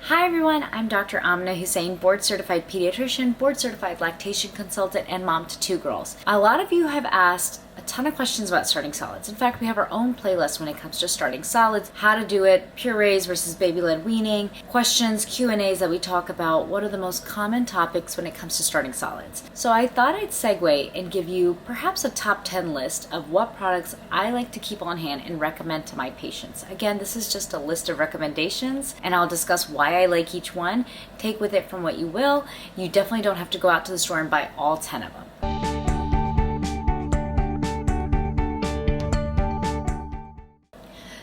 Hi everyone, I'm Dr. Amna Husain, board certified pediatrician, board certified lactation consultant, and mom to 2 girls. A lot of you have asked a ton of questions about starting solids. In fact, we have our own playlist when it comes to starting solids, how to do it, purees versus baby-led weaning, questions, Q&As that we talk about, what are the most common topics when it comes to starting solids. So I thought I'd segue and give you perhaps a top 10 list of what products I like to keep on hand and recommend to my patients. Again, this is just a list of recommendations and I'll discuss why I like each one. Take with it from what you will. You definitely don't have to go out to the store and buy all 10 of them.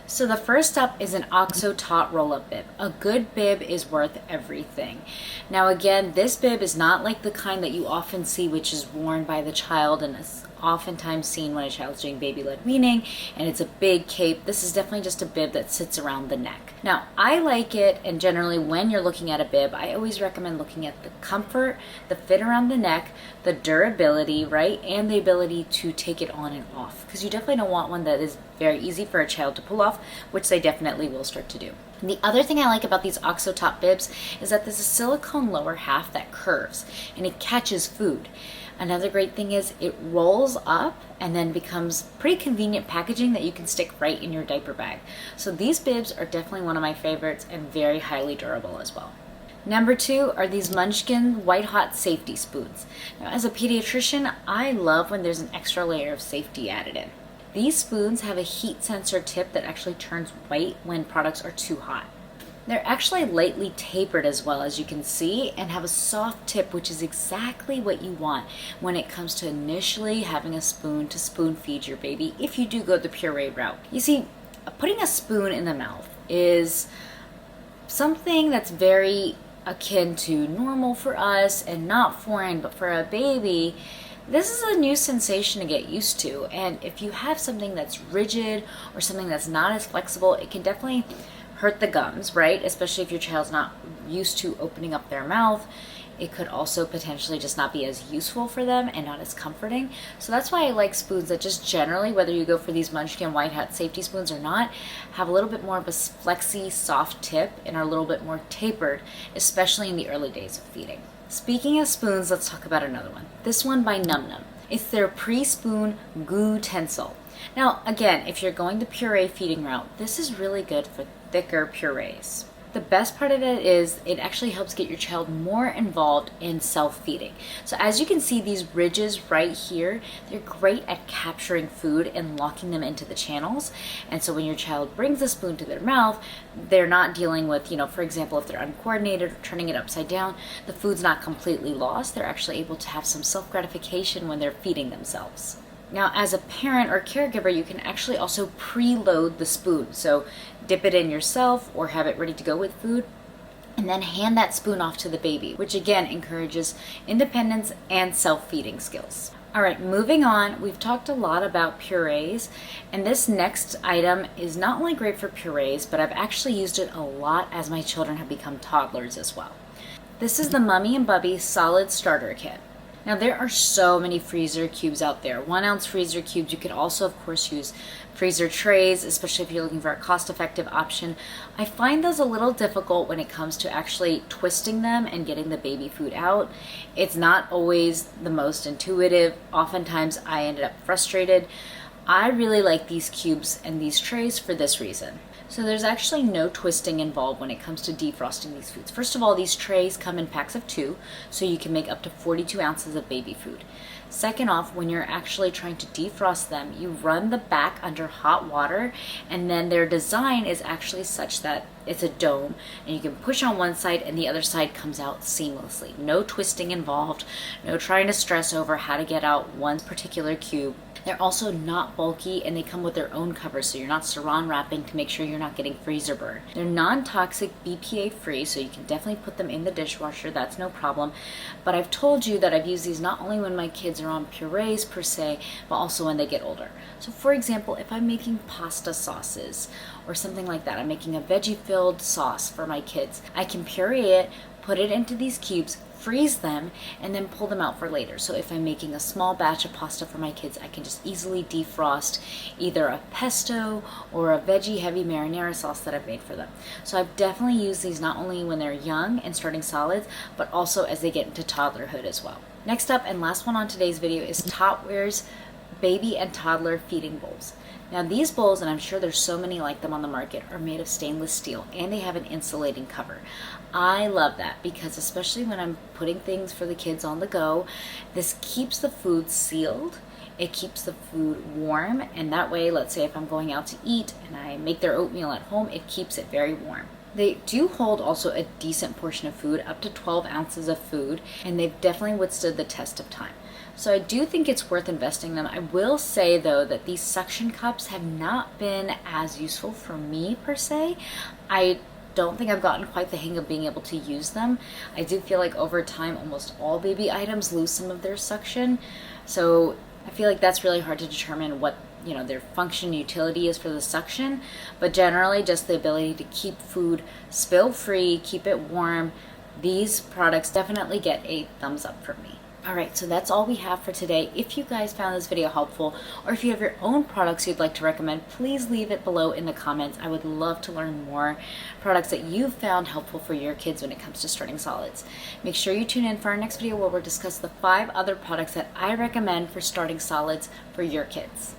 So the first up is an OXO-Tot roll-up bib. A good bib is worth everything. Now again, this bib is not like the kind that you often see which is worn by the child and is oftentimes seen when a child's doing baby-led weaning and it's a big cape. This is definitely just a bib that sits around the neck. Now I like it, and generally when you're looking at a bib, I always recommend looking at the comfort, the fit around the neck, the durability, right, and the ability to take it on and off, because you definitely don't want one that is very easy for a child to pull off, which they definitely will start to do. And the other thing I like about these OXO-Tot bibs is that there's a silicone lower half that curves and it catches food. Another great thing is it rolls up and then becomes pretty convenient packaging that you can stick right in your diaper bag. So these bibs are definitely one of my favorites and very highly durable as well. Number 2 are these Munchkin White Hot Safety Spoons. Now as a pediatrician, I love when there's an extra layer of safety added in. These spoons have a heat sensor tip that actually turns white when products are too hot. They're actually lightly tapered as well, as you can see, and have a soft tip, which is exactly what you want when it comes to initially having a spoon to spoon feed your baby if you do go the puree route. You see, putting a spoon in the mouth is something that's very akin to normal for us and not foreign, but for a baby, this is a new sensation to get used to. And if you have something that's rigid or something that's not as flexible, it can definitely hurt the gums, right? Especially if your child's not used to opening up their mouth. It could also potentially just not be as useful for them and not as comforting. So that's why I like spoons that just generally, whether you go for these Munchkin White Hot Safety Spoons or not, have a little bit more of a flexy, soft tip and are a little bit more tapered, especially in the early days of feeding. Speaking of spoons, let's talk about another one. This one by Num. It's their Pre-Spoon GOOtensil. Now, again, if you're going the puree feeding route, this is really good for thicker purees. The best part of it is it actually helps get your child more involved in self-feeding. So as you can see, these ridges right here, they're great at capturing food and locking them into the channels. And so when your child brings a spoon to their mouth, they're not dealing with, for example, if they're uncoordinated or turning it upside down, the food's not completely lost. They're actually able to have some self-gratification when they're feeding themselves. Now, as a parent or caregiver, you can actually also preload the spoon. So dip it in yourself or have it ready to go with food, and then hand that spoon off to the baby, which again encourages independence and self-feeding skills. All right, moving on, we've talked a lot about purees, and this next item is not only great for purees, but I've actually used it a lot as my children have become toddlers as well. This is the Mumi&Bubi Solid Starter Kit. Now there are so many freezer cubes out there. 1 ounce freezer cubes. You could also, of course, use freezer trays, especially if you're looking for a cost-effective option. I find those a little difficult when it comes to actually twisting them and getting the baby food out. It's not always the most intuitive. Oftentimes I ended up frustrated. I really like these cubes and these trays for this reason. So there's actually no twisting involved when it comes to defrosting these foods. First of all, these trays come in packs of 2, so you can make up to 42 ounces of baby food. Second off, when you're actually trying to defrost them, you run the back under hot water, and then their design is actually such that it's a dome, and you can push on one side and the other side comes out seamlessly. No twisting involved, no trying to stress over how to get out one particular cube. They're also not bulky, and they come with their own cover, so you're not saran wrapping to make sure you're not getting freezer burn. They're non-toxic, BPA free, so you can definitely put them in the dishwasher. That's no problem. But I've told you that I've used these not only when my kids are on purees per se, but also when they get older. So for example, if I'm making pasta sauces or something like that. I'm making a veggie filled sauce for my kids. I can puree it, put it into these cubes, freeze them, and then pull them out for later. So if I'm making a small batch of pasta for my kids, I can just easily defrost either a pesto or a veggie heavy marinara sauce that I've made for them. So I've definitely used these not only when they're young and starting solids, but also as they get into toddlerhood as well. Next up, and last one on today's video, is Totware's baby and toddler feeding bowls. Now these bowls, and I'm sure there's so many like them on the market, are made of stainless steel and they have an insulating cover. I love that because especially when I'm putting things for the kids on the go, this keeps the food sealed. It keeps the food warm, and that way, let's say if I'm going out to eat and I make their oatmeal at home, it keeps it very warm. They do hold also a decent portion of food, up to 12 ounces of food, and they've definitely withstood the test of time. So I do think it's worth investing in them. I will say though that these suction cups have not been as useful for me per se. I don't think I've gotten quite the hang of being able to use them. I do feel like over time almost all baby items lose some of their suction. So I feel like that's really hard to determine what their function and utility is for the suction, but generally just the ability to keep food spill free, keep it warm. These products definitely get a thumbs up from me. Alright, so that's all we have for today. If you guys found this video helpful, or if you have your own products you'd like to recommend, please leave it below in the comments. I would love to learn more products that you've found helpful for your kids when it comes to starting solids. Make sure you tune in for our next video where we'll discuss the 5 other products that I recommend for starting solids for your kids.